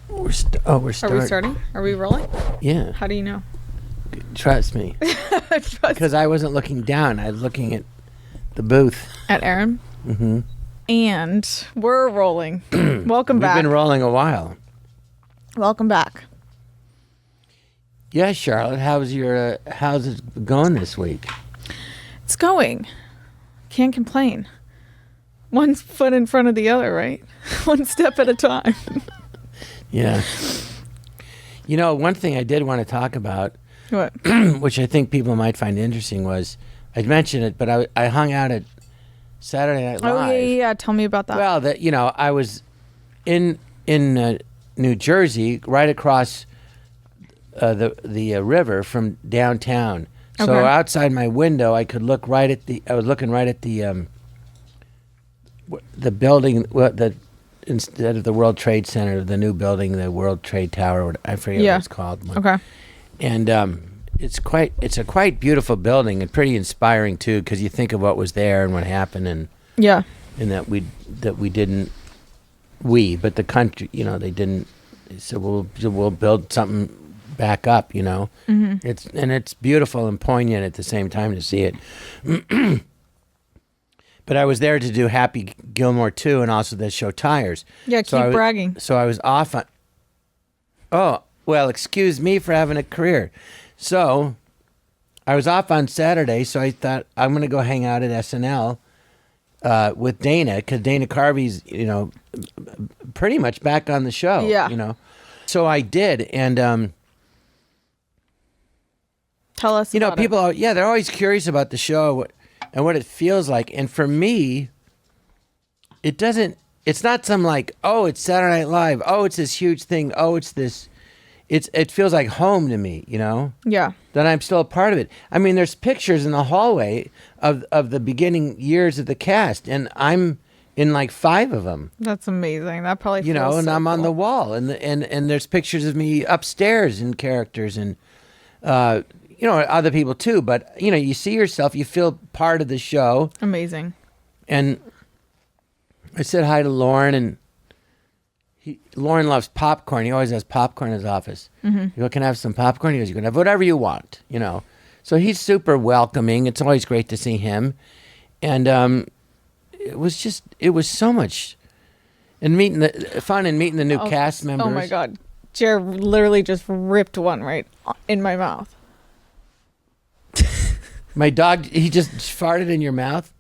We're Are we starting? Are we rolling? Yeah. How do you know? Trust me. Because I wasn't looking down. I was looking at the booth. At Aaron? Mm-hmm. And we're rolling. Welcome back. We've been rolling a while. Welcome back. Yeah, Charlotte. How's it going this week? It's going. Can't complain. One foot in front of the other, right? One step at a time. Yeah. You know, one thing I did want to talk about, What? which I think people might find interesting, was I mentioned it, but I hung out at Saturday Night Live. Oh yeah. Tell me about that. Well, I was in New Jersey, right across the river from downtown. So Okay. outside my window, I could look right at I was looking right at the building. Instead of the World Trade Center, the new building, the World Trade Tower. I forget what it's called. Okay. And it's a quite beautiful building and pretty inspiring too, because you think of what was there and what happened, and Yeah. and that the country, they didn't. So we'll build something back up, Mm-hmm. It's beautiful and poignant at the same time to see it. But I was there to do Happy Gilmore 2 and also the show Tires. Yeah, keep bragging. So I was off on... Oh, well, excuse me for having a career. So I was off on Saturday, so I thought I'm going to go hang out at SNL with Dana, because Dana Carvey's, pretty much back on the show. Yeah. So I did, and... Tell us about people, they're always curious about the show and what it feels like. And for me, it's not some like, oh, it's Saturday Night Live. Oh, it's this huge thing. Oh, it's this, it feels like home to me, Yeah. that I'm still a part of it. I mean, there's pictures in the hallway of the beginning years of the cast, and I'm in like 5 of them. That's amazing. That probably feels and so I'm on cool. the wall, and there's pictures of me upstairs in characters, and, other people too, but you see yourself, you feel part of the show. Amazing. And I said hi to Lauren, and Lauren loves popcorn. He always has popcorn in his office. Mm-hmm. You go, can I have some popcorn? He goes, you can have whatever you want, So he's super welcoming. It's always great to see him. And it was so much. And meeting the new cast members. Oh my God. Jared literally just ripped one right in my mouth. My dog, he just farted in your mouth?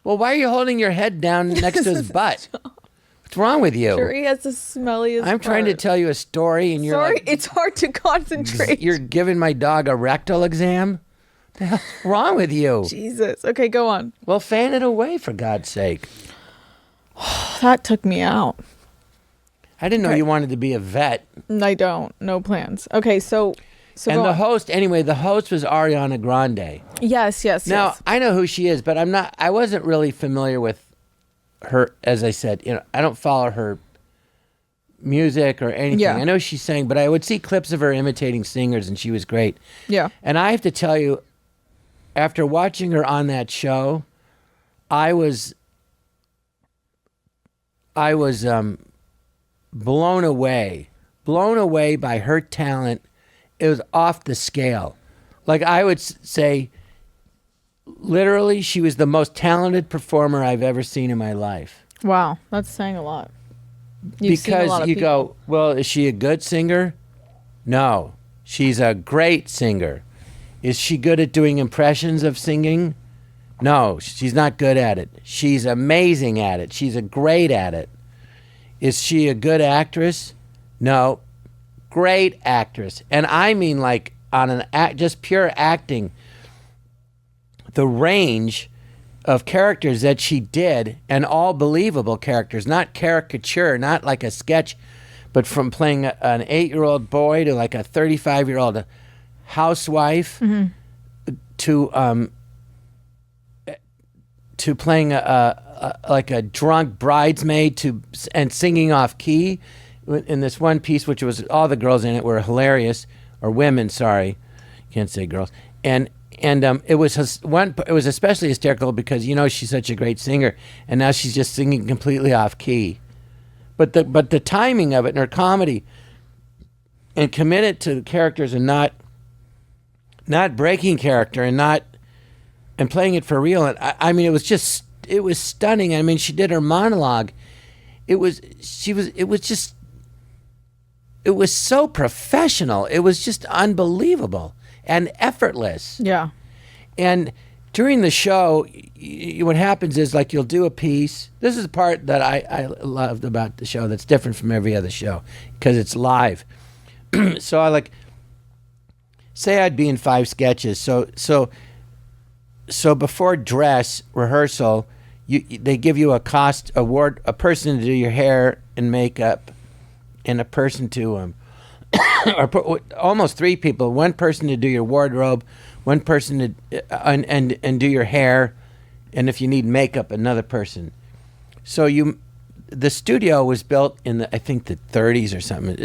Well, why are you holding your head down next to his butt? What's wrong with you? Sure, he has the smelliest I'm trying to tell you a story, and you're Sorry, it's hard to concentrate. You're giving my dog a rectal exam? What the hell's wrong with you? Jesus. Okay, go on. Well, fan it away, for God's sake. That took me out. I didn't know you wanted to be a vet. I don't. No plans. Okay, so and go the on. host was Ariana Grande. Yes. Now, I know who she is, but I wasn't really familiar with her, as I said. I don't follow her music or anything. Yeah. I know she sang, but I would see clips of her imitating singers, and she was great. Yeah. And I have to tell you, after watching her on that show, I was blown away by her talent. It was off the scale. Like, I would say, literally, she was the most talented performer I've ever seen in my life. Wow, that's saying a lot. You've seen a Because lot of you people. go, well, is she a good singer? No, she's a great singer. Is she good at doing impressions of singing? No, she's not good at it. She's amazing at it. She's great at it. Is she a good actress? No, great actress. And I mean, like, on just pure acting, the range of characters that she did, and all believable characters, not caricature, not like a sketch, but from playing an 8-year-old boy to like a 35-year-old housewife, to playing like a drunk bridesmaid and singing off key in this one piece, which was all the girls in it were hilarious, or women, sorry, can't say girls, and it was especially hysterical because she's such a great singer, and now she's just singing completely off key, but the timing of it and her comedy and committed to the characters and not breaking character and playing it for real. And I mean, it was stunning. I mean, she did her monologue. It was so professional. It was just unbelievable and effortless. Yeah. And during the show, what happens is, like, you'll do a piece. This is the part that I loved about the show that's different from every other show because it's live. So I say I'd be in 5 sketches. So before dress rehearsal, they give you a person to do your hair and makeup, and a person to almost 3 people. One person to do your wardrobe, one person to and do your hair, and if you need makeup, another person. So the studio was built in I think the 30s or something.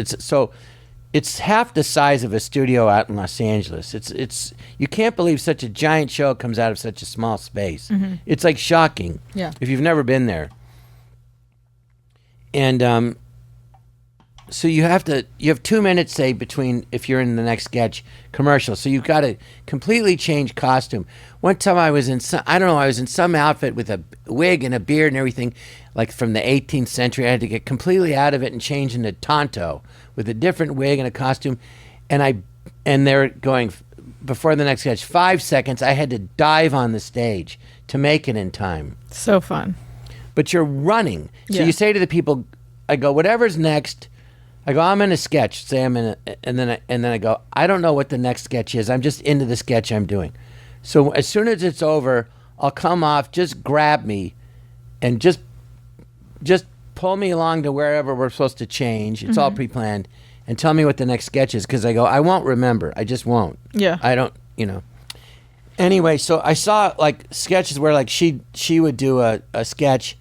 It's half the size of a studio out in Los Angeles. It's you can't believe such a giant show comes out of such a small space. Mm-hmm. It's like shocking. Yeah. If you've never been there. And so you have 2 minutes, say, between, if you're in the next sketch, commercial. So you've got to completely change costume. One time I was in some outfit with a wig and a beard and everything, like from the 18th century. I had to get completely out of it and change into Tonto with a different wig and a costume. And they're going, before the next sketch, 5 seconds, I had to dive on the stage to make it in time. So fun. But you're running. So Yeah. you say to the people, I go, whatever's next. I go, I'm in a sketch. Say I'm in and then I go, I don't know what the next sketch is. I'm just into the sketch I'm doing. So as soon as it's over, I'll come off, just grab me and just pull me along to wherever we're supposed to change. It's all pre-planned, and tell me what the next sketch is, because I go, I won't remember. I just won't. Yeah. I don't, Anyway, so I saw like sketches where like she would do a sketch,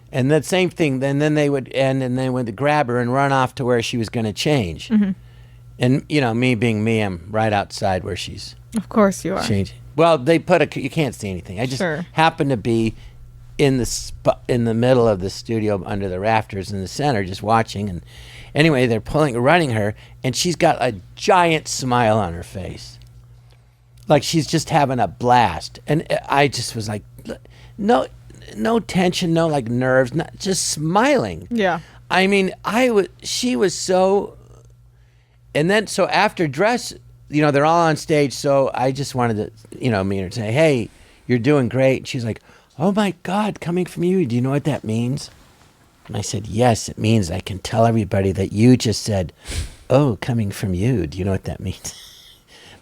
and that same thing, then they would end, and they would grab her and run off to where she was going to change. Mm-hmm. And, me being me, I'm right outside where she's Of course you are. changing. Well, they you can't see anything. I just happen to be in the middle of the studio under the rafters in the center just watching. And anyway, they're running her, and she's got a giant smile on her face. Like she's just having a blast. And I just was like, no tension, no like nerves, just smiling. Yeah. I mean, she was so, and then so after dress, they're all on stage. So I just wanted to, meet her and say, hey, you're doing great. And she's like, oh my God, coming from you. Do you know what that means? And I said, yes, it means I can tell everybody that you just said, oh, coming from you. Do you know what that means?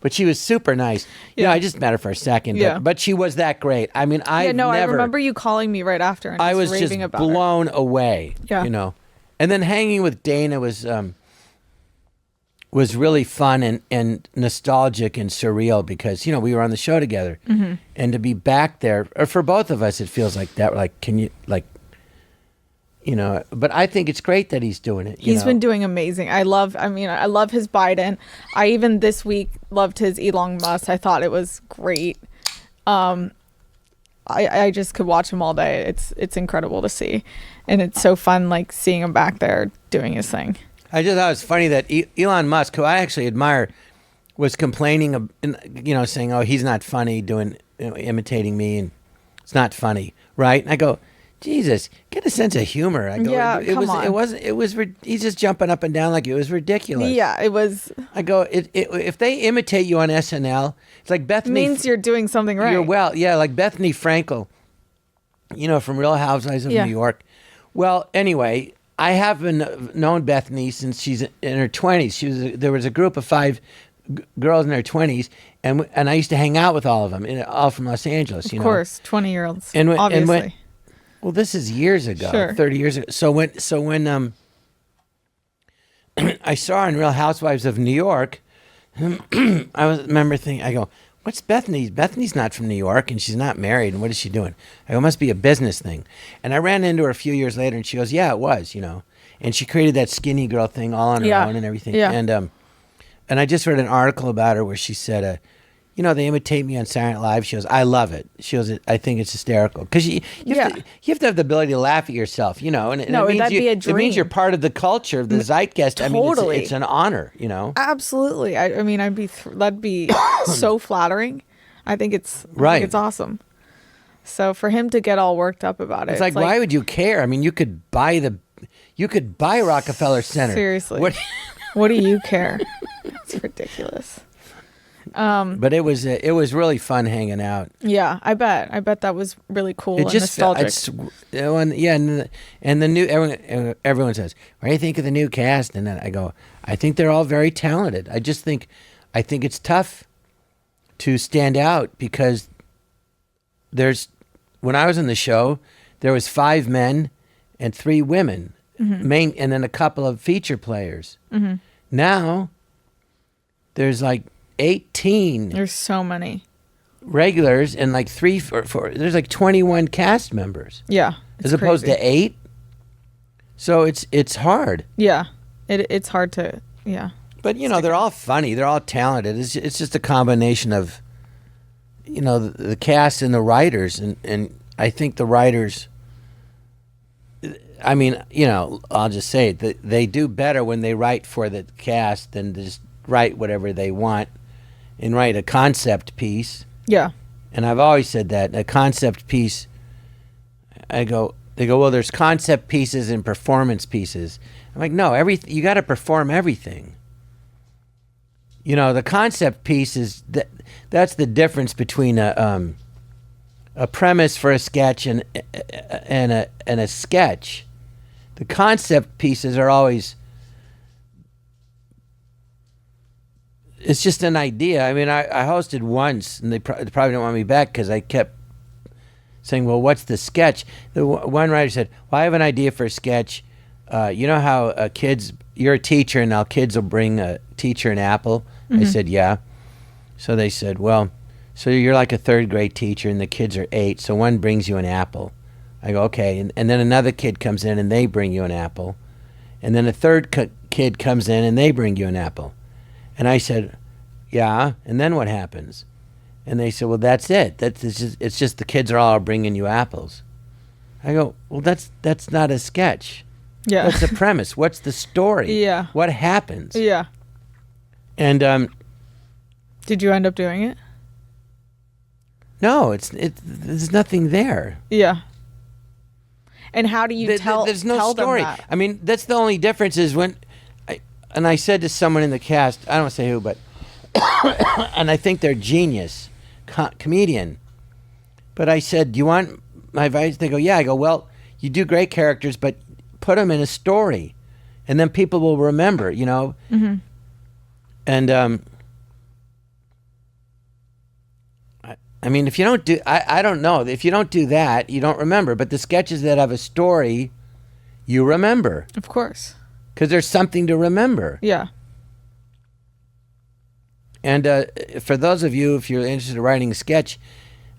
But she was super nice. Yeah. I just met her for a second, Yeah. but she was that great. I mean, I remember you calling me right after and I was raving just about her. blown away. Yeah. And then hanging with Dana was really fun and nostalgic and surreal because we were on the show together, and to be back there, or for both of us, it feels like that. Like, can you But I think it's great that he's doing it. He's been doing amazing. I love his Biden. I even this week loved his Elon Musk. I thought it was great. I just could watch him all day. It's incredible to see, and it's so fun like seeing him back there doing his thing. I just thought it was funny that Elon Musk, who I actually admire, was complaining, saying, "Oh, he's not funny, doing imitating me, and it's not funny, right?" And I go, Jesus, get a sense of humor. I go, Yeah, come on. He's just jumping up and down like it was ridiculous. Yeah, it was. I go, if they imitate you on SNL, it's like Bethany. Means you're doing something right. Like Bethany Frankel, from Real Housewives of New York. Well, anyway, I haven't known Bethany since she's in her 20s. There was a group of 5 girls in their 20s, and I used to hang out with all of them, all from Los Angeles. Of course, 20-year-olds. Obviously. Well, this is years ago, Sure. 30 years ago. So when I saw her in Real Housewives of New York, I remember thinking, I go, what's Bethany? Bethany's not from New York, and she's not married, and what is she doing? I go, it must be a business thing. And I ran into her a few years later, and she goes, yeah, it was, And she created that skinny girl thing all on her own and everything. Yeah. And I just read an article about her where she said, they imitate me on Saturday Night Live. She goes, I love it. She goes, I think it's hysterical. Because you have to have the ability to laugh at yourself, and it means that'd be a dream. It means you're part of the culture, of the zeitgeist. Totally. I mean, it's an honor, Absolutely. I mean, that'd be so flattering. I think it's awesome. So for him to get all worked up about it, it's like, why would you care? I mean, you could buy Rockefeller Center. Seriously. What do you care? It's ridiculous. But it was really fun hanging out. Yeah, I bet that was really cool and nostalgic. And the new everyone says, "What do you think of the new cast?" And then I go, "I think they're all very talented. I think it's tough to stand out because when I was in the show, there was 5 men and 3 women, and then a couple of feature players. Mm-hmm. Now there's like 18. There's so many regulars and like 3 or 4. There's like 21 cast members. Yeah, as opposed to 8. So it's hard. Yeah, it's hard to But they're all funny. They're all talented. It's just a combination of the cast and the writers, and I think the writers. I mean, I'll just say it, that they do better when they write for the cast than just write whatever they want and write a concept piece. Yeah. And I've always said that a concept piece. They go, well, there's concept pieces and performance pieces. I'm like, no, you got to perform everything. The concept piece is that's the difference between a premise for a sketch and a sketch. The concept pieces are always, it's just an idea. I mean, I hosted once, and they probably didn't want me back because I kept saying, well, what's the sketch? The one writer said, well, I have an idea for a sketch. You know how you're a teacher, and now kids will bring a teacher an apple? Mm-hmm. I said, yeah. So they said, well, so you're like a 3rd grade teacher, and the kids are 8, so one brings you an apple. I go, okay. And then another kid comes in, and they bring you an apple. And then a 3rd kid comes in, and they bring you an apple. And I said, yeah, and then what happens? And they said, well, that's it. It's just the kids are all bringing you apples. I go, well, that's not a sketch. Yeah. What's the premise? What's the story? Yeah. What happens? Yeah. And did you end up doing it? No, there's nothing there. Yeah. And how do you tell? There's no tell story. Them that? I mean, that's the only difference is when, I said to someone in the cast, I don't want to say who, but, and I think they're genius, comedian. But I said, do you want my advice? They go, yeah. I go, well, you do great characters, but put them in a story, and then people will remember, Mm-hmm. And I mean, if you don't do, I don't know. If you don't do that, you don't remember. But the sketches that have a story, you remember. Of course. Because there's something to remember. Yeah. And for those of you, if you're interested in writing a sketch,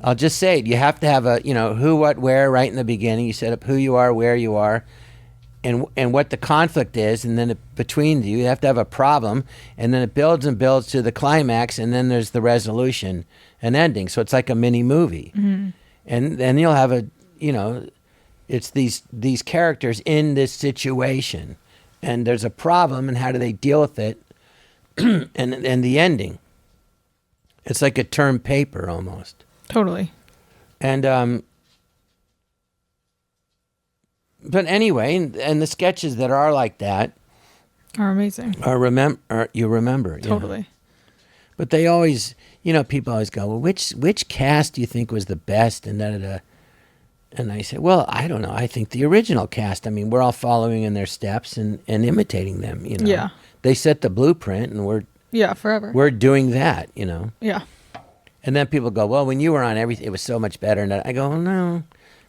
I'll just say it. You have to have a, who, what, where right in the beginning. You set up who you are, where you are, and what the conflict is. And then between you have to have a problem. And then it builds and builds to the climax. And then there's the resolution and ending. So it's like a mini movie. Mm-hmm. And then you'll have it's these characters in this situation. And there's a problem, and how do they deal with it? and the ending. It's like a term paper almost. Totally. And but anyway, and the sketches that are like that are amazing. You remember. Totally. Yeah. But they always, people always go, well, which cast do you think was the best? And da-da-da. And I say, well, I don't know. I think the original cast. I mean, we're all following in their steps and imitating them. Yeah. They set the blueprint, and forever. We're doing that. Yeah. And then people go, well, when you were on everything, it was so much better. And I go, oh, no,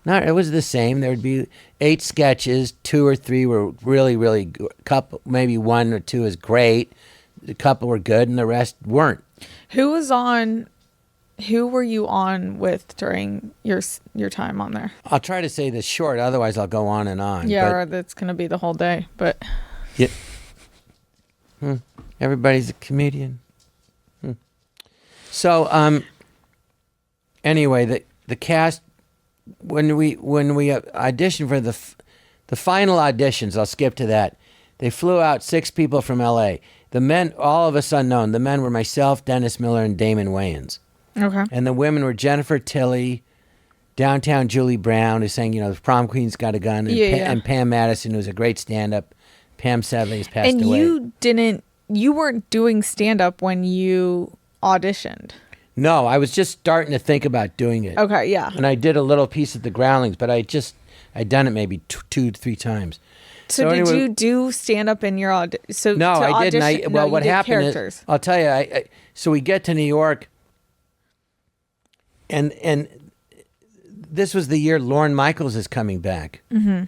not. It was the same. There would be 8 sketches, 2 or 3 were really, really good. Couple, maybe 1 or 2 is great. A couple were good, and the rest weren't. Who were you on with during your time on there? I'll try to say this short, otherwise I'll go on and on. Yeah, or that's going to be the whole day. But yeah. Everybody's a comedian. So anyway, the cast when we auditioned for the final auditions, I'll skip to that. They flew out 6 people from L.A. The men, all of us unknown. The men were myself, Dennis Miller, and Damon Wayans. Okay. And the women were Jennifer Tilly, downtown Julie Brown, who sang, the Prom Queen's Got a Gun, and Pam Madison, who's a great stand-up. Pam sadly has passed away. And you weren't doing stand-up when you auditioned. No, I was just starting to think about doing it. Okay, yeah. And I did a little piece at the Groundlings, but I'd done it maybe 2-3 times. So did you do stand-up in your audition? No, I didn't. What happened is, I'll tell you, so we get to New York, and this was the year Lorne Michaels is coming back. Mm-hmm.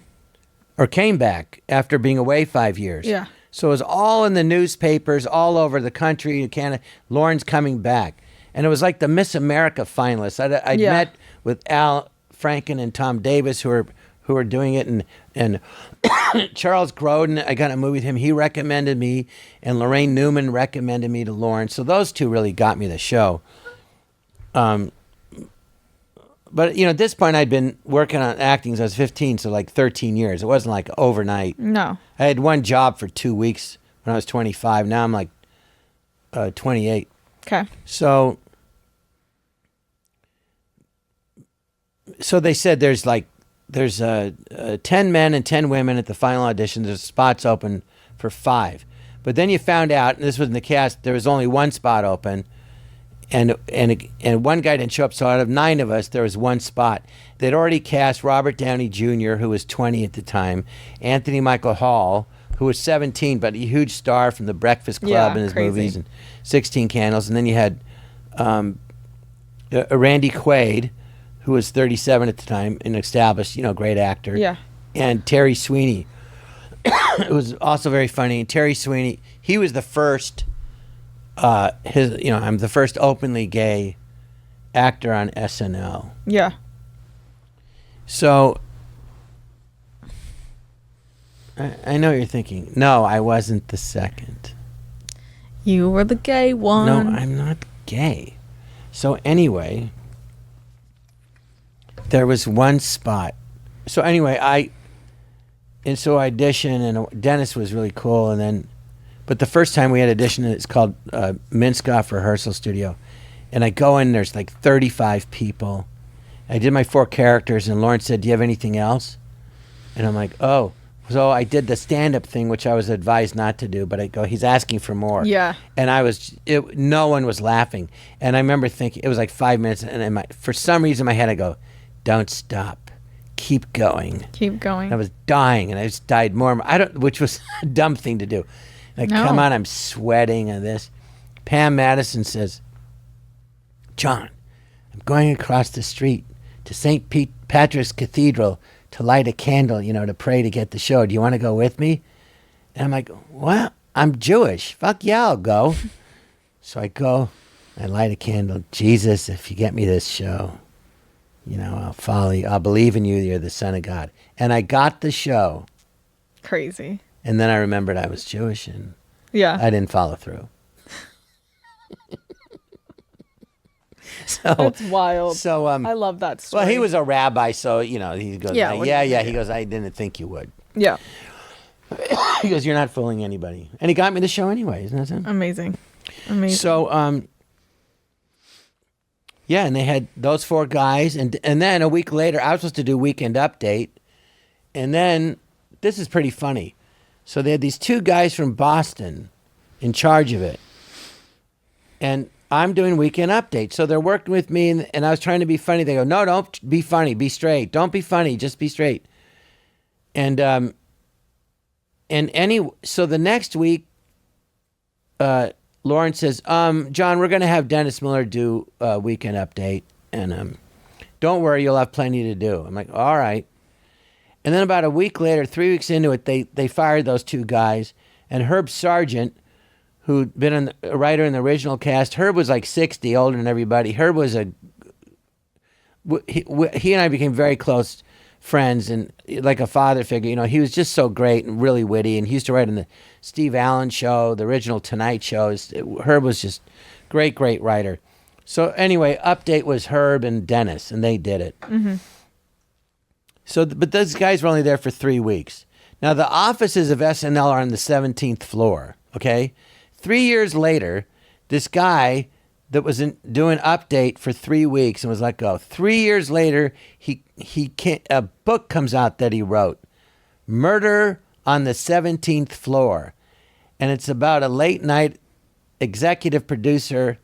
Or came back after being away 5 years. Yeah. So it was all in the newspapers all over the country and Canada. Lorne's coming back. And it was like the Miss America finalists. I'd met with Al Franken and Tom Davis who were doing it, and Charles Grodin, I got a movie with him. He recommended me, and Lorraine Newman recommended me to Lorne. So those two really got me the show. But, at this point, I'd been working on acting since I was 15, so like 13 years. It wasn't like overnight. No. I had one job for 2 weeks when I was 25. Now I'm like 28. Okay. So they said there's 10 men and 10 women at the final audition. There's spots open for 5. But then you found out, and this was in the cast, there was only 1 spot open. And one guy didn't show up, so out of 9 of us, there was 1 spot. They'd already cast Robert Downey Jr., who was 20 at the time, Anthony Michael Hall, who was 17, but a huge star from The Breakfast Club and his movies, and 16 Candles. And then you had Randy Quaid, who was 37 at the time, an established, great actor. Yeah. And Terry Sweeney, who was also very funny. And Terry Sweeney, he was the first... I'm the first openly gay actor on SNL. Yeah. So I know you're thinking, no, I wasn't the second. You were the gay one. No, I'm not gay. So anyway, there was 1 spot. So anyway, I auditioned, and Dennis was really cool, but the first time we had audition, it's called Minskoff Rehearsal Studio. And I go in, there's like 35 people. I did my 4 characters, and Lauren said, do you have anything else? And I'm like, oh. So I did the stand-up thing, which I was advised not to do, but I go, he's asking for more. Yeah. And no one was laughing. And I remember thinking, it was like 5 minutes, and for some reason in my head I go, don't stop. Keep going. Keep going. And I was dying, and I just died more. Which was a dumb thing to do. Like, come on, I'm sweating and this. Pam Madison says, John, I'm going across the street to St. Patrick's Cathedral to light a candle, to pray to get the show. Do you want to go with me? And I'm like, well, I'm Jewish. Fuck yeah, I'll go. So I go, I light a candle. Jesus, if you get me this show, I'll follow you. I'll believe in you. You're the Son of God. And I got the show. Crazy. And then I remembered I was Jewish, and I didn't follow through. So that's wild. So I love that story. Well, he was a rabbi, so he goes, yeah. He goes, I didn't think you would. Yeah. He goes, you're not fooling anybody, and he got me the show anyway. Isn't that something? Amazing. So and they had those 4 guys, and then a week later, I was supposed to do Weekend Update, and then this is pretty funny. So they had these 2 guys from Boston in charge of it. And I'm doing Weekend Update. So they're working with me, and I was trying to be funny. They go, no, don't be funny. Be straight. Don't be funny. Just be straight. And so the next week, Lauren says, John, we're going to have Dennis Miller do Weekend Update. And don't worry, you'll have plenty to do. I'm like, all right. And then about a week later, 3 weeks into it, they fired those 2 guys. And Herb Sargent, who'd been a writer in the original cast, Herb was like 60, older than everybody. Herb was he and I became very close friends and like a father figure. He was just so great and really witty. And he used to write in the Steve Allen Show, the original Tonight Show. Herb was just great, great writer. So anyway, update was Herb and Dennis, and they did it. Mm-hmm. So, but those guys were only there for 3 weeks. Now, the offices of SNL are on the 17th floor, okay? 3 years later, this guy that was doing update for 3 weeks and was let go. 3 years later, a book comes out that he wrote, Murder on the 17th Floor. And it's about a late night executive producer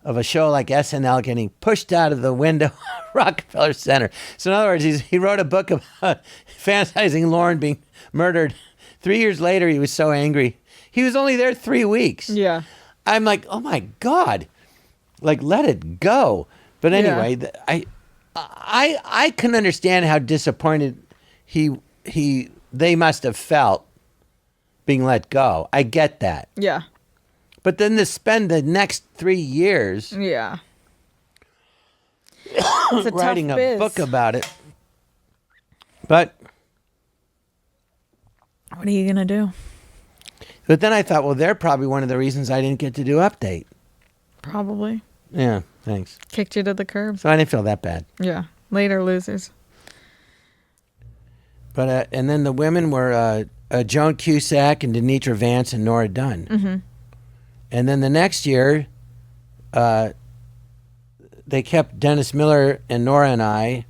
of a show like SNL getting pushed out of the window at Rockefeller Center. So in other words, he wrote a book about fantasizing Lorne being murdered. 3 years later, he was so angry. He was only there 3 weeks. Yeah. I'm like, oh my God, like let it go. But anyway, I can understand how disappointed they must have felt being let go. I get that. Yeah. But then to spend the next 3 years Yeah. It's a writing tough a biz. book about it. But What are you going to do? then I thought, well, they're probably one of the reasons I didn't get to do Update. Probably. Yeah, thanks. Kicked you to the curb. So I didn't feel that bad. Yeah. Later losers. But and then the women were Joan Cusack and Denitra Vance and Nora Dunn. Mm-hmm. And then the next year, they kept Dennis Miller and Nora and I,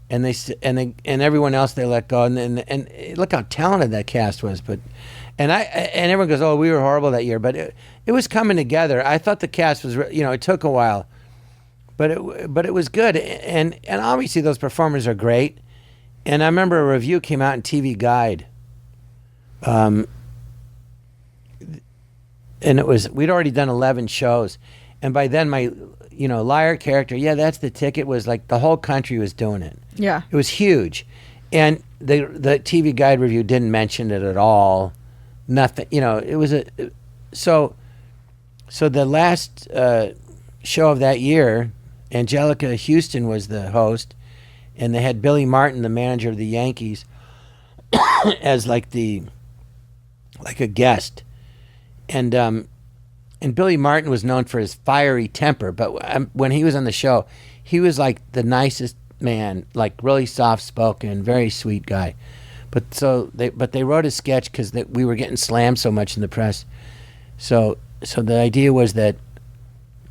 and everyone else they let go. And look how talented that cast was. But and everyone goes, oh, we were horrible that year. But it was coming together. I thought the cast was, it took a while, but it was good. And obviously those performers are great. And I remember a review came out in TV Guide. And we'd already done 11 shows. And by then my, liar character, that's the ticket, was like the whole country was doing it. Yeah. It was huge. And the TV Guide review didn't mention it at all. Nothing, it was so the last show of that year, Angelica Houston was the host, and they had Billy Martin, the manager of the Yankees, as like a guest. And Billy Martin was known for his fiery temper, but when he was on the show, he was like the nicest man, like really soft-spoken, very sweet guy. But they wrote a sketch because we were getting slammed so much in the press. So the idea was that,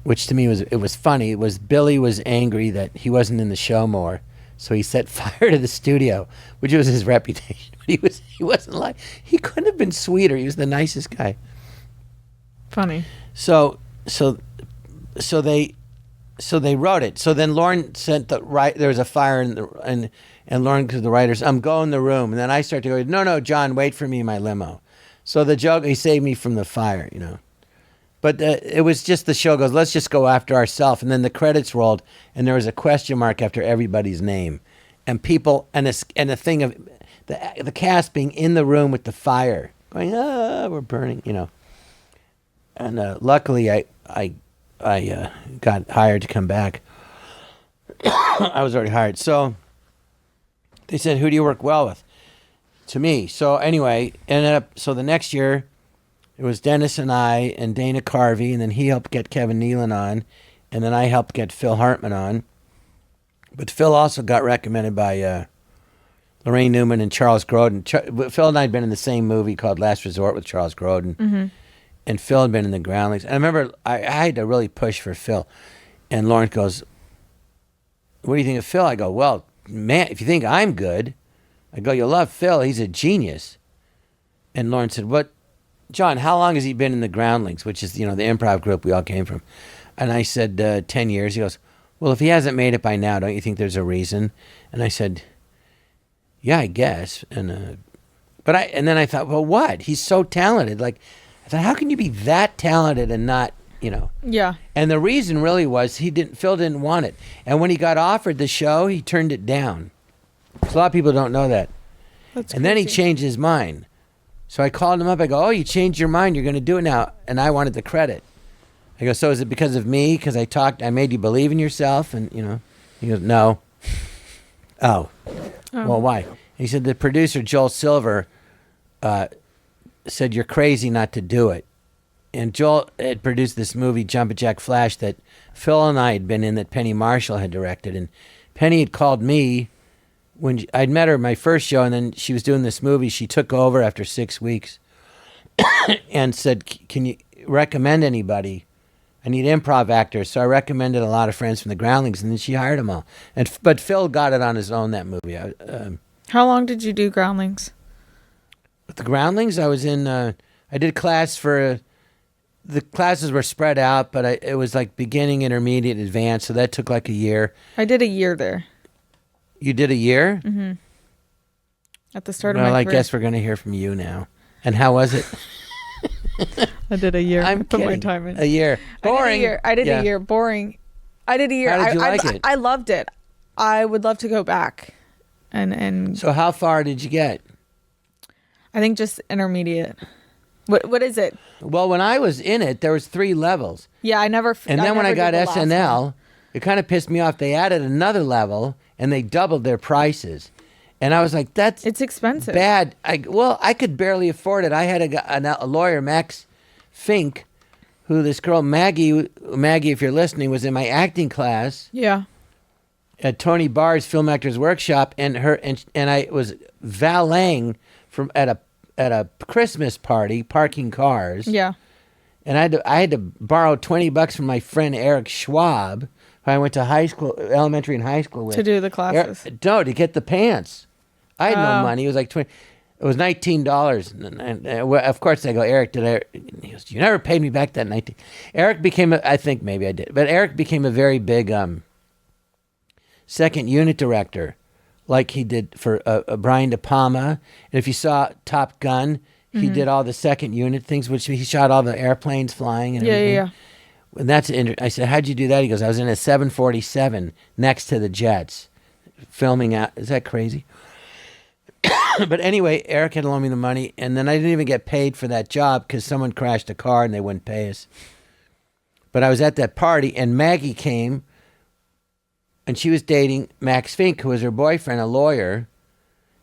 which to me was funny. It was Billy was angry that he wasn't in the show more, so he set fire to the studio, which was his reputation. But he wasn't like, he couldn't have been sweeter. He was the nicest guy. Funny. So they wrote it. So then Lorne sent there was a fire and Lorne to the writers, go in the room. And then I start to go, no, John, wait for me in my limo. So the joke, he saved me from the fire, But it was just, the show goes, let's just go after ourselves. And then the credits rolled, and there was a question mark after everybody's name. And people, and the thing of the cast being in the room with the fire, going, we're burning, And luckily, I got hired to come back. I was already hired. So they said, who do you work well with? To me. So anyway, so the next year, it was Dennis and I and Dana Carvey, and then he helped get Kevin Nealon on, and then I helped get Phil Hartman on. But Phil also got recommended by Lorraine Newman and Charles Grodin. Phil and I had been in the same movie called Last Resort with Charles Grodin. Mm-hmm. And Phil had been in the Groundlings. And I remember I had to really push for Phil. And Lawrence goes, what do you think of Phil? I go, well, man, if you think I'm good, I go, you'll love Phil. He's a genius. And Lawrence said, what? John, how long has he been in the Groundlings, which is, the improv group we all came from? And I said, 10 years. He goes, well, if he hasn't made it by now, don't you think there's a reason? And I said, yeah, I guess. And then I thought, well, what? He's so talented. Like, I thought, how can you be that talented and not, Yeah. And the reason really was Phil didn't want it. And when he got offered the show, he turned it down. So a lot of people don't know that. That's and then he crazy. changed his mind. So I called him up. I go, oh, you changed your mind. You're going to do it now. And I wanted the credit. I go, so is it because of me? Because I made you believe in yourself? And, he goes, no. Oh. Well, why? He said the producer, Joel Silver, said, you're crazy not to do it. and Joel had produced this movie, Jumpin' Jack Flash, that Phil and I had been in, that Penny Marshall had directed. And Penny had called me when I'd met her at my first show, and then she was doing this movie. She took over after 6 weeks and said, can you recommend anybody? I need improv actors. So I recommended a lot of friends from the Groundlings, and then she hired them all. But Phil got it on his own, that movie. How long did you do Groundlings? With the Groundlings, I was in, I did class for, the classes were spread out, but it was like beginning, intermediate, advanced, so that took like a year. I did a year there. You did a year? Mm-hmm. At the start of my career. career. I guess we're going to hear from you now. And how was it? I did a year. I'm put kidding. my time in. A year. Boring. I did a year. Boring. I did a year. How did you like it? I loved it. I would love to go back. And So how far did you get? I think just intermediate. What is it? Well, when I was in it, there was 3 levels. Yeah, I never. And then when I got did the last SNL, one. it kind of pissed me off. They added another level, and they doubled their prices. And I was like, that's It's expensive. bad. I could barely afford it. I had a lawyer, Max Fink, who this girl, Maggie, if you're listening, was in my acting class Yeah. at Tony Barr's Film Actors Workshop, and I was valeting at a Christmas party, parking cars. Yeah. And I had to borrow $20 from my friend Eric Schwab, who I went to elementary and high school with. To do the classes. No, to get the pants. I had no Oh. money. It was like $20. It was $19, and of course I go, Eric, he goes, you never paid me back that 19. Eric became I think maybe I did, but Eric became a very big second unit director, like he did for Brian De Palma. And if you saw Top Gun, he did all the second unit things, which he shot all the airplanes flying and everything. Yeah. And I said, how'd you do that? He goes, I was in a 747 next to the jets, filming out. Is that crazy? But anyway, Eric had loaned me the money, and then I didn't even get paid for that job because someone crashed a car and they wouldn't pay us. But I was at that party, and Maggie came, and she was dating Max Fink, who was her boyfriend, a lawyer.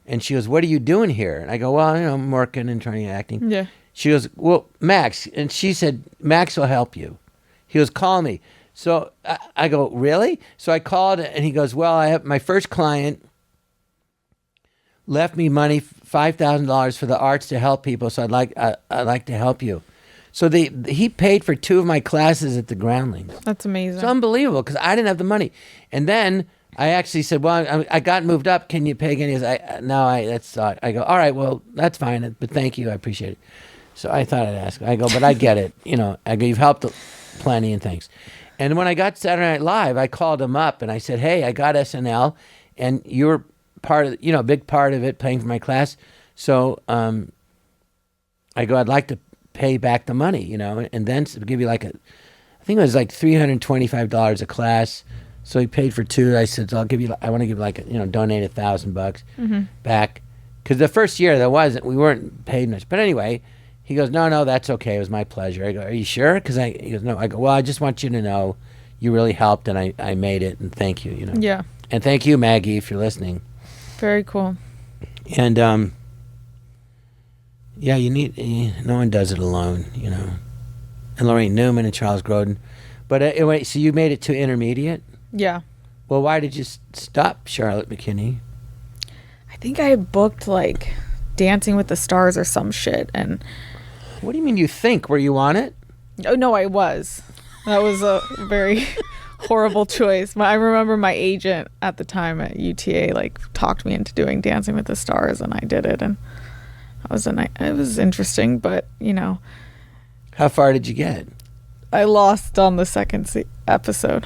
And she goes, what are you doing here? And I go, well, I'm working and trying acting. Yeah. She goes, well, Max. And she said, Max will help you. He goes, call me. So I go, really? So I called, and he goes, well, I have my first client left me money, $5,000 for the arts to help people. So I'd like to help you. So he paid for 2 of my classes at the Groundlings. That's amazing. It's unbelievable because I didn't have the money. And then I actually said, well, I got moved up. Can you pay again? He goes, no, that's not. I go, all right, well, that's fine. But thank you. I appreciate it. So I thought I'd ask. I go, but I get it. I go, you've helped plenty and thanks. And when I got Saturday Night Live, I called him up and I said, hey, I got SNL and you're part of, a big part of it, paying for my class. So I go, I'd like to pay back the money, and then give you I think it was like $325 a class. So he paid for 2. I said, I want to give donate $1,000 back. Because the first year we weren't paid much. But anyway, he goes, no, that's okay. It was my pleasure. I go, are you sure? He goes, no. I go, well, I just want you to know you really helped and I made it and thank you, Yeah. And thank you, Maggie, if you're listening. Very cool. And yeah, no one does it alone, And Lorraine Newman and Charles Grodin. But anyway, so you made it to intermediate? Yeah. Well, why did you stop, Charlotte McKinney? I think I booked Dancing with the Stars or some shit. And what do you mean you think? Were you on it? oh no, I was. That was a very horrible choice. I remember my agent at the time at UTA talked me into doing Dancing with the Stars, and I did it, and it was interesting, but How far did you get? I lost on the second episode.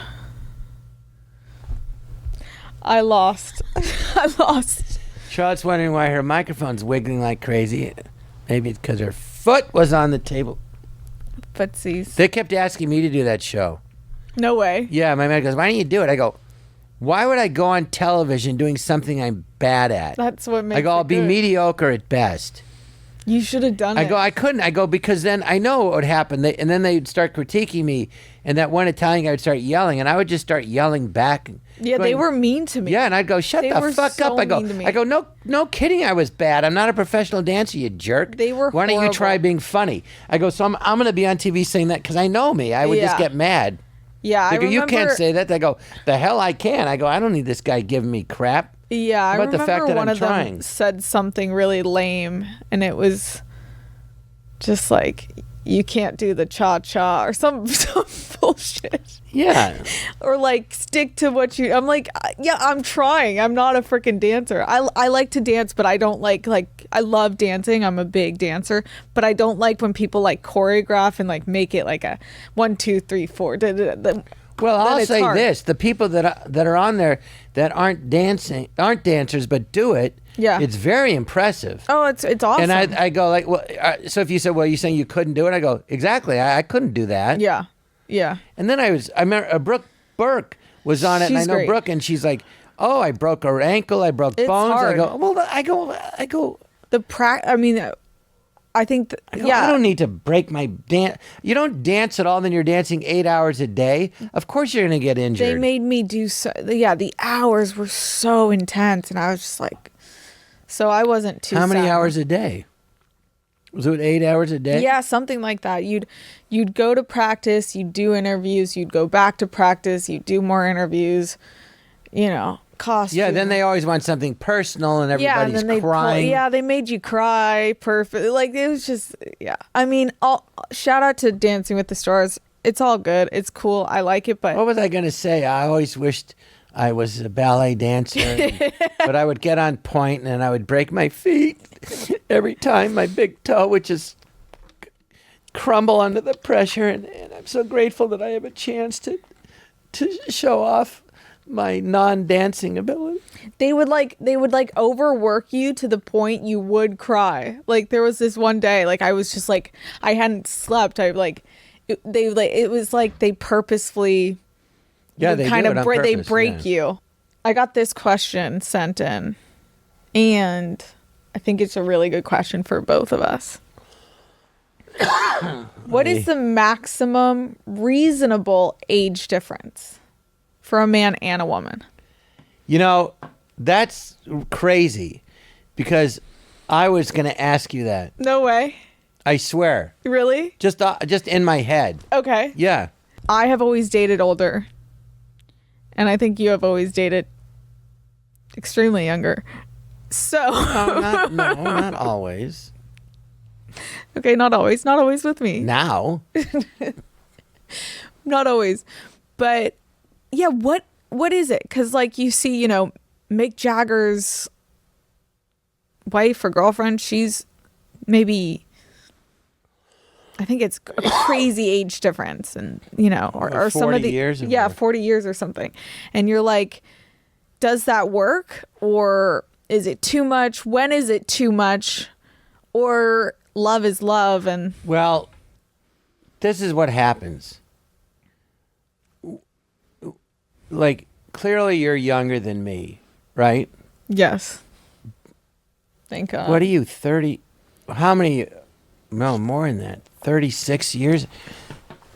I lost. Charlotte's wondering why her microphone's wiggling like crazy. Maybe it's because her foot was on the table. Footsies. They kept asking me to do that show. No way. Yeah, my man goes, why don't you do it? I go, why would I go on television doing something I'm bad at? That's what makes I go, I'll it be good. mediocre at best. You should have done it. I couldn't. I go, because then I know what would happen. And then they'd start critiquing me. And that one Italian guy would start yelling. And I would just start yelling back. Yeah, they were mean to me. Yeah, and I'd go, shut They the were fuck so up. I mean to me. go, no kidding, I was bad. I'm not a professional dancer, you jerk. They were Why don't you horrible. try being funny? I go, so I'm going to be on TV saying that because I know me. I would just Yeah. get mad. Yeah, They I go, you remember. can't say that. They go, the hell I can. I go, I don't need this guy giving me crap. Yeah, I about the remember fact that one I'm of them trying. said something really lame, and it was just like, you can't do the cha-cha or some bullshit. Yeah. Or like, stick to what you... I'm like, yeah, I'm trying. I'm not a freaking dancer. I like to dance, but I don't like, I love dancing. I'm a big dancer, but I don't like when people like choreograph and like make it like a 1, 2, 3, 4. Well, I'll it's say hard. this: the people that are on there that aren't dancers, but do it. Yeah. It's very impressive. Oh, it's awesome. And I go like, well, so if you said, well, you're saying you couldn't do it, I go, exactly, I couldn't do that. Yeah. And then I remember Brooke Burke was on it, and I She's know great. Brooke, and she's like, oh, I broke her ankle, I broke It's bones. hard. I go, well, I go. I mean, I think, I go, yeah. I don't need to break my dance. You don't dance at all, then you're dancing 8 hours a day. Of course you're going to get injured. They made me do the hours were so intense, and I was just like, so I wasn't too How many sad. hours a day? Was it 8 hours a day? Yeah, something like that. You'd go to practice, you'd do interviews, you'd go back to practice, you'd do more interviews, costume. Yeah, then they always want something personal, and yeah, and everybody's then they crying. they made you cry. Perfect. Like, it was just, yeah. I mean, shout out to Dancing with the Stars. It's all good. It's cool. I like it, but What was I going to say? I always wished I was a ballet dancer, but I would get on point and I would break my feet every time. My big toe would just crumble under the pressure, and I'm so grateful that I have a chance to show off my non-dancing ability. they would overwork you to the point you would cry. Like, there was this one day, like, I was just like, I hadn't slept. It was like they purposefully They kind do of it on they purpose, break yeah. you. I got this question sent in, and I think it's a really good question for both of us. What is the maximum reasonable age difference for a man and a woman? That's crazy, because I was going to ask you that. No way. I swear. Really? Just in my head. Okay. Yeah. I have always dated older, and I think you have always dated extremely younger. So, Not always. okay, not always with me. Now. Not always. But yeah, what is it? Because like, you see, Mick Jagger's wife or girlfriend, she's maybe, I think it's a crazy age difference, and or some 40 of the years or more. 40 years or something. And you're like, does that work, or is it too much? When is it too much? Or love is love? And Well, this is what happens. Like, clearly you're younger than me, right? yes, thank God. What are you, 30? How many? No, more than that. 36 years?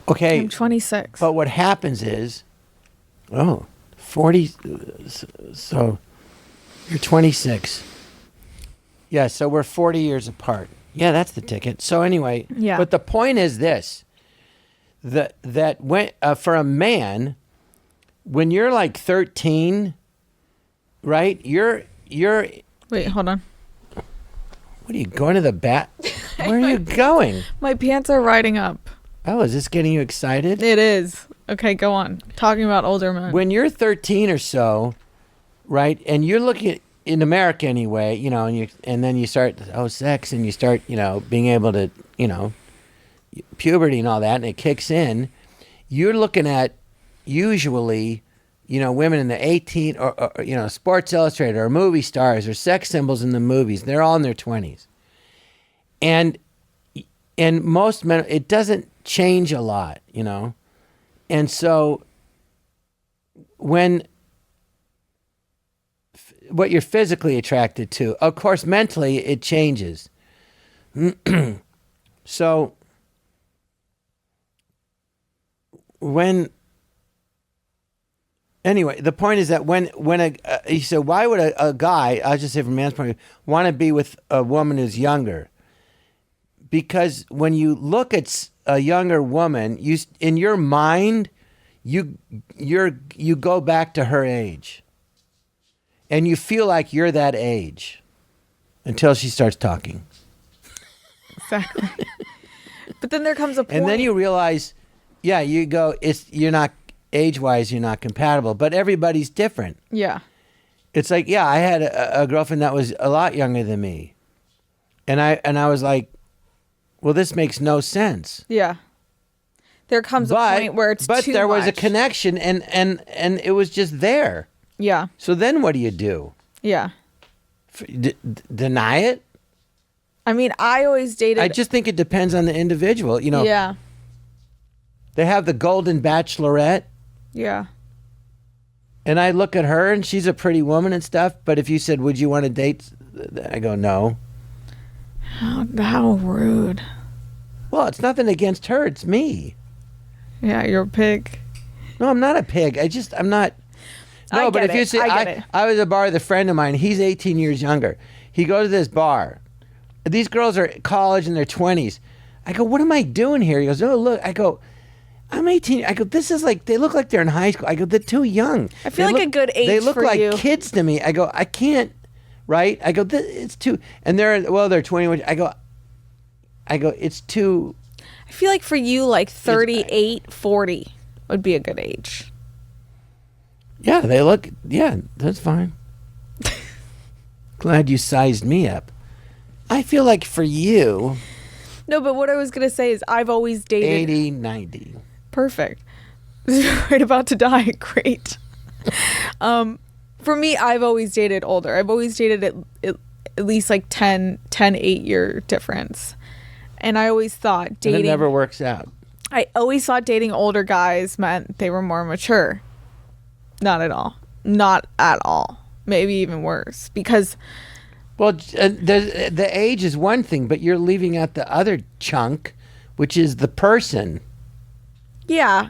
Okay. I'm 26. But what happens is, 40, so you're 26. Yeah, so we're 40 years apart. Yeah, that's the ticket. So anyway, Yeah. But the point is this, that when for a man, when you're like 13, right? You're Wait, hold on. what are you going to the bat? Where are you going? My pants are riding up. Oh, is this getting you excited? It is. Okay, go on. Talking about older men. When you're 13 or so, right, and you're looking at, in America anyway, and then you start sex, and you start being able to puberty and all that, and it kicks in. You're looking at usually women in the 18 or Sports Illustrated or movie stars or sex symbols in the movies. They're all in their 20s, and most men, it doesn't change a lot, and so when what you're physically attracted to, of course, mentally it changes. So anyway, the point is that when he said, why would a guy, I'll just say from a man's point of view, want to be with a woman who's younger? Because when you look at a younger woman, in your mind, you go back to her age, and you feel like you're that age until she starts talking. Exactly. But then there comes a point. And then you realize, yeah, you're not age-wise, you're not compatible, but everybody's different. Yeah. It's like, yeah, I had a girlfriend that was a lot younger than me. And I was like, well, this makes no sense. Yeah. There comes a point where it's too much. But there was a connection and it was just there. Yeah. So then what do you do? Yeah. Deny it? I mean, I always dated. I just think it depends on the individual. You know, Yeah. they have the Golden Bachelorette. Yeah. And I look at her and she's a pretty woman and stuff. But if you said, would you want to date? I go, no. How rude. Well, it's nothing against her. It's me. Yeah, you're a pig. No, I'm not a pig. I'm not. No, but if you say, I was at a bar with a friend of mine. He's 18 years younger. He goes to this bar. These girls are at college in their 20s. I go, what am I doing here? He goes, oh, look. I go, I'm 18. I go, this is like, they look like they're in high school. I go, they're too young. I feel like a good age for you. They look like kids to me. I go, I can't, right? I go, it's too, and they're 21. I go, it's too. I feel like for you, like 38, 40 would be a good age. Yeah, that's fine. Glad you sized me up. I feel like for you. No, but what I was going to say is I've always dated. 80, 90. Perfect. Right about to die. Great. For me, I've always dated older. I've always dated at least like 8-year difference. And I always thought dating. And it never works out. I always thought dating older guys meant they were more mature. Not at all. Not at all. Maybe even worse. Because. Well, the age is one thing, but you're leaving out the other chunk, which is the person. Yeah.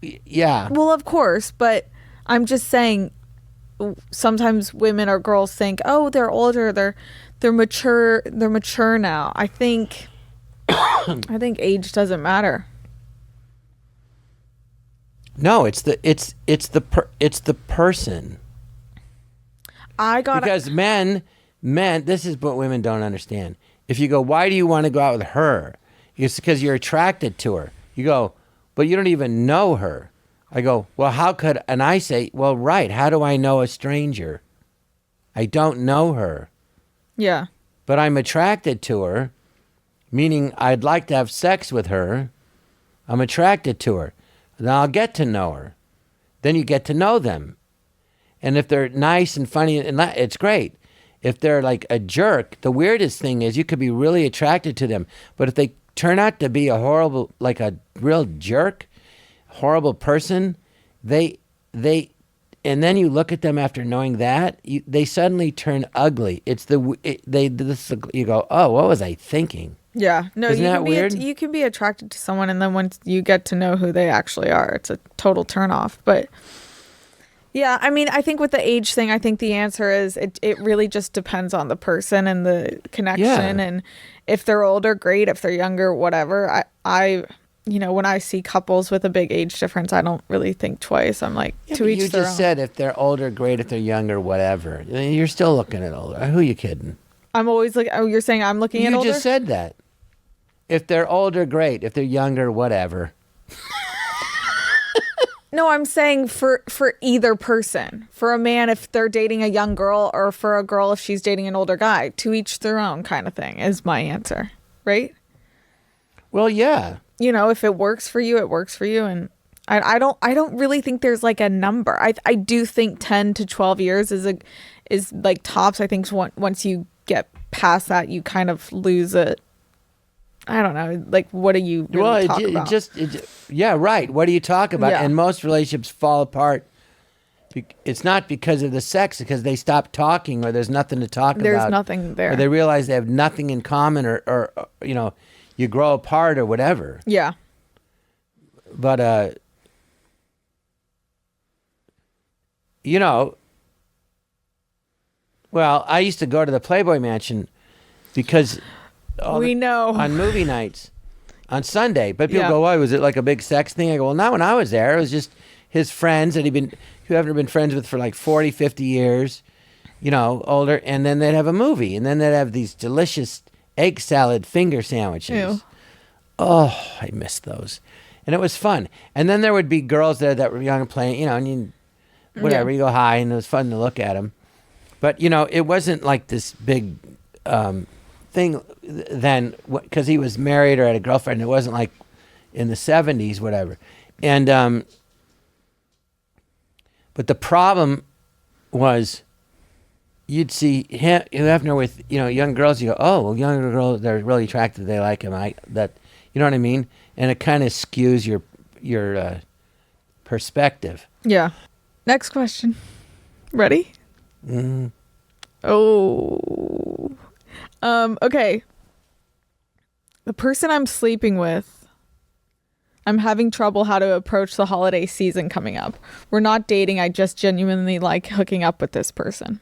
Yeah. Well, of course, but I'm just saying sometimes women or girls think, "Oh, they're older, they're mature now." I think age doesn't matter. No, it's the person. Because men, this is what women don't understand. If you go, why do you want to go out with her? It's because you're attracted to her. You go, but you don't even know her. I go, well, how could, and I say, well, right, how do I know a stranger? I don't know her. Yeah. But I'm attracted to her, meaning I'd like to have sex with her. I'm attracted to her. Then I'll get to know her. Then you get to know them. And if they're nice and funny, it's great. If they're like a jerk, the weirdest thing is you could be really attracted to them. But if they turn out to be a horrible, like a real jerk, horrible person, and then you look at them after knowing that, they suddenly turn ugly. You go, oh, what was I thinking? Yeah. No, Isn't that weird? You can be attracted to someone, and then once you get to know who they actually are, it's a total turnoff. But yeah, I mean, I think with the age thing, I think the answer is it really just depends on the person and the connection. Yeah. And if they're older, great. If they're younger, whatever. I when I see couples with a big age difference, I don't really think twice. I'm like, to each their own. You just said if they're older, great. If they're younger, whatever. You're still looking at older. Who are you kidding? I'm always like, oh, you're saying I'm looking at older? You just said that. If they're older, great. If they're younger, whatever. No, I'm saying for either person. For a man, if they're dating a young girl, or for a girl, if she's dating an older guy. To each their own kind of thing is my answer. Right? Well, yeah. If it works for you, it works for you. And I don't really think there's like a number. I do think 10 to 12 years is like tops. I think once you get past that, you kind of lose it. I don't know. Like, what do you really talk about? Yeah, right. What do you talk about? Yeah. And most relationships fall apart It's not because of the sex, because they stop talking, or there's nothing to talk about. There's nothing there. Or they realize they have nothing in common, or you grow apart or whatever. Yeah. But well, I used to go to the Playboy Mansion because on movie nights on Sunday. But people go, "Why was it like a big sex thing?" I go, "Well, not when I was there. It was just his friends that who haven't been friends with for like 40, 50 years, older, and then they'd have a movie, and then they'd have these delicious egg salad finger sandwiches." Ew. Oh, I missed those. And it was fun. And then there would be girls there that were young and playing, and you go hi, and it was fun to look at them. But, it wasn't like this big thing then, because he was married or had a girlfriend. It wasn't like in the 70s, whatever. And, but the problem was you'd see Hefner with, young girls. You go, oh, well, younger girls, they're really attractive. They like him. You know what I mean? And it kind of skews your perspective. Yeah. Next question. Ready? Mm. Oh. Okay. The person I'm sleeping with, I'm having trouble how to approach the holiday season coming up. We're not dating. I just genuinely like hooking up with this person.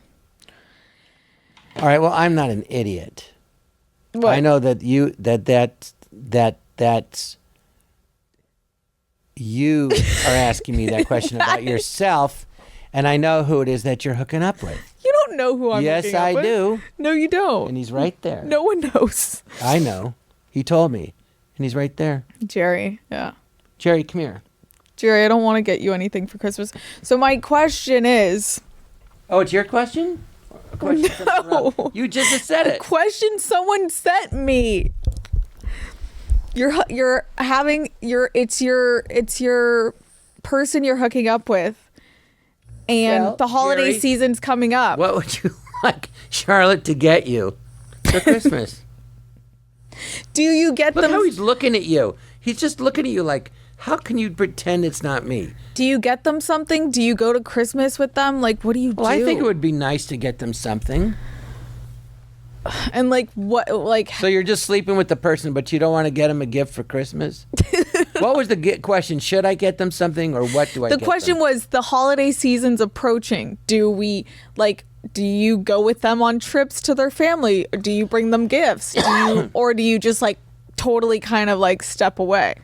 All right. Well, I'm not an idiot. What? I know that that's you are asking me that question about yourself, and I know who it is that you're hooking up with. You don't know who I'm hooking up with. Yes, I do. No, you don't. And he's right there. No one knows. I know. He told me. And he's right there. Jerry, yeah. Jerry, come here. Jerry, I don't want to get you anything for Christmas. So my question is... Oh, it's your question? A question No. You just said it. A question someone sent me. It's your person you're hooking up with, and the holiday Jerry, season's coming up. What would you like Charlotte to get you for Christmas? Do you get Look them? how he's looking at you. He's just looking at you like, how can you pretend it's not me? Do you get them something? Do you go to Christmas with them? Like, what do you do? Well, I think it would be nice to get them something. And like what? Like, so you're just sleeping with the person, but you don't want to get them a gift for Christmas? What was the question? Should I get them something, or what do I? The question was, the holiday season's approaching. Do you go with them on trips to their family? Do you bring them gifts? Or do you just like totally kind of like step away?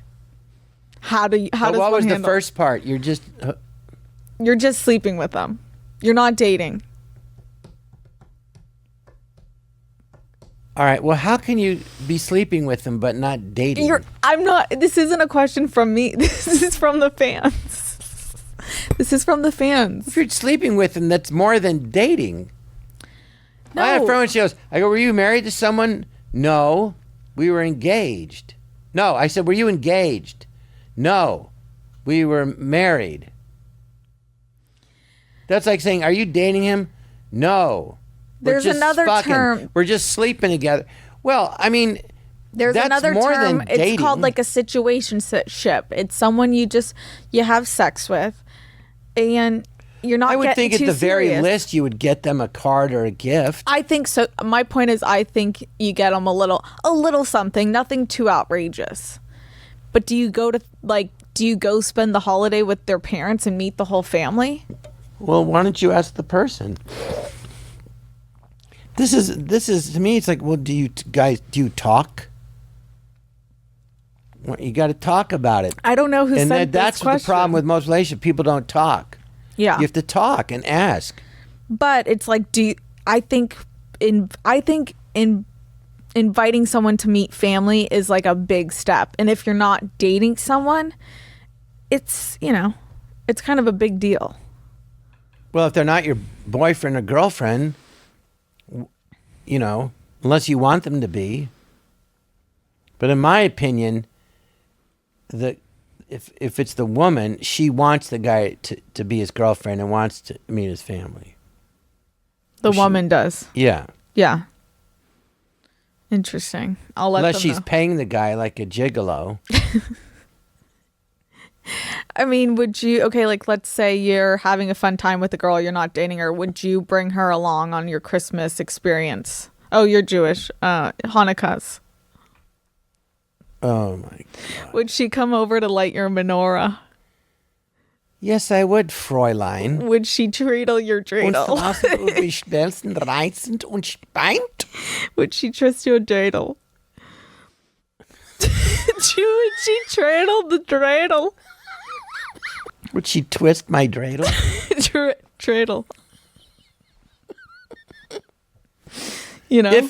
What was the first part? You're just sleeping with them. You're not dating. All right. Well, how can you be sleeping with them but not dating? I'm not. This isn't a question from me. This is from the fans. This is from the fans. If you're sleeping with them, that's more than dating. No. I had a friend when she goes, I go, were you married to someone? No, we were engaged. No, I said, were you engaged? No, we were married. That's like saying, are you dating him? No. There's another term. We're just sleeping together. Well, I mean, there's that's another more term. than dating. It's called like a situationship. It's someone you have sex with, and you're not. I would think at the very serious. least you would get them a card or a gift. I think so. My point is, I think you get them a little something, nothing too outrageous. But do you go spend the holiday with their parents and meet the whole family? Well, why don't you ask the person? This is to me. It's like, well, do you talk? Well, you got to talk about it. I don't know who sent this question. That's the problem with most relationships. People don't talk. Yeah, you have to talk and ask. But it's like, I think inviting someone to meet family is like a big step, and if you're not dating someone, it's kind of a big deal. Well, if they're not your boyfriend or girlfriend, unless you want them to be. But in my opinion, if it's the woman, she wants the guy to be his girlfriend and wants to meet his family. The woman does. Yeah. Yeah. Interesting. I'll let Unless them she's know. paying the guy like a gigolo. I mean, would you, okay, like let's say you're having a fun time with a girl, you're not dating her. Would you bring her along on your Christmas experience? Oh, you're Jewish. Hanukkah's. Oh my God. Would she come over to light your menorah? Yes, I would, Fräulein. Would she dreidel your Und dreidel? draußen würde ich schmelzen, reizend und speint. Would she trust your dreidel? Would she dreidel the dreidel? Would she twist my dreidel? Dreidel. You know?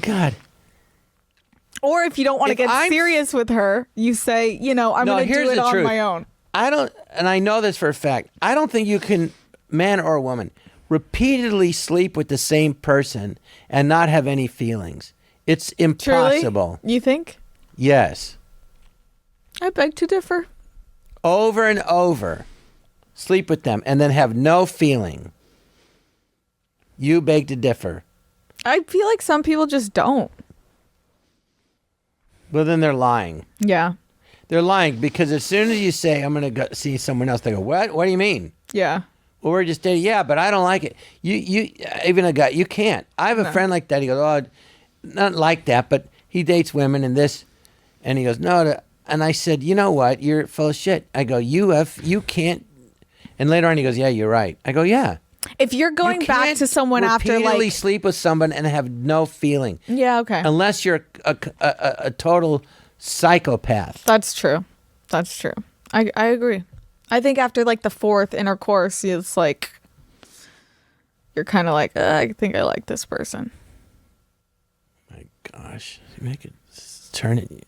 God. Or if you don't want to If get I'm- serious with her, you say, I'm No, going to here's do it the on truth. my own. I don't, and I know this for a fact, I don't think you can, man or woman, repeatedly sleep with the same person and not have any feelings. It's impossible. Truly? You think? Yes. I beg to differ. Over and over. Sleep with them and then have no feeling. You beg to differ. I feel like some people just don't. Well, then they're lying. Yeah. They're lying because as soon as you say, I'm going to go see someone else, they go, what? What do you mean? Yeah. Well, we're just dating. Yeah, but I don't like it. You even a guy, you can't. I have a friend like that. He goes, oh, not like that, but he dates women and this. And he goes, no. And I said, you know what? You're full of shit. I go, you can't. And later on he goes, yeah, you're right. I go, yeah. If you're going back to someone after repeatedly like, sleep with someone and have no feeling. yeah, okay. Unless you're a total psychopath. That's true. That's true. I agree. I think after like the fourth intercourse, it's like, you're kind of like, I think I like this person. My gosh. You make it turn it.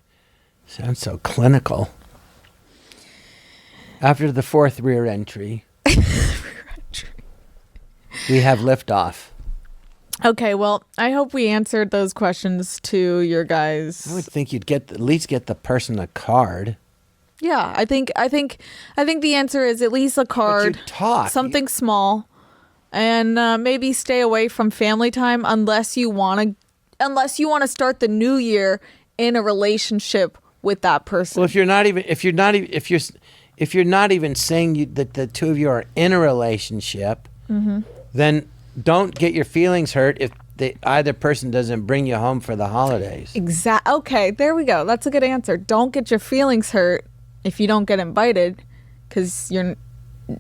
Sounds so clinical. After the fourth rear entry, we have liftoff. Okay, well, I hope we answered those questions to your guys. I would think you'd at least get the person a card. Yeah, I think the answer is at least a card, But you talk. something small, and maybe stay away from family time unless you want to start the new year in a relationship with that person. Well, if you're not even saying that the two of you are in a relationship, then don't get your feelings hurt if either person doesn't bring you home for the holidays. Okay, there we go. That's a good answer. Don't get your feelings hurt if you don't get invited because you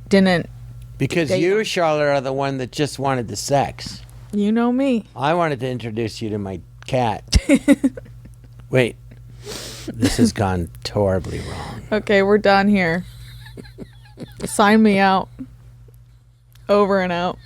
didn't. Because you, Charlotte, are the one that just wanted the sex. You know me. I wanted to introduce you to my cat. Wait, this has gone horribly wrong. Okay, we're done here. Sign me out. Over and out.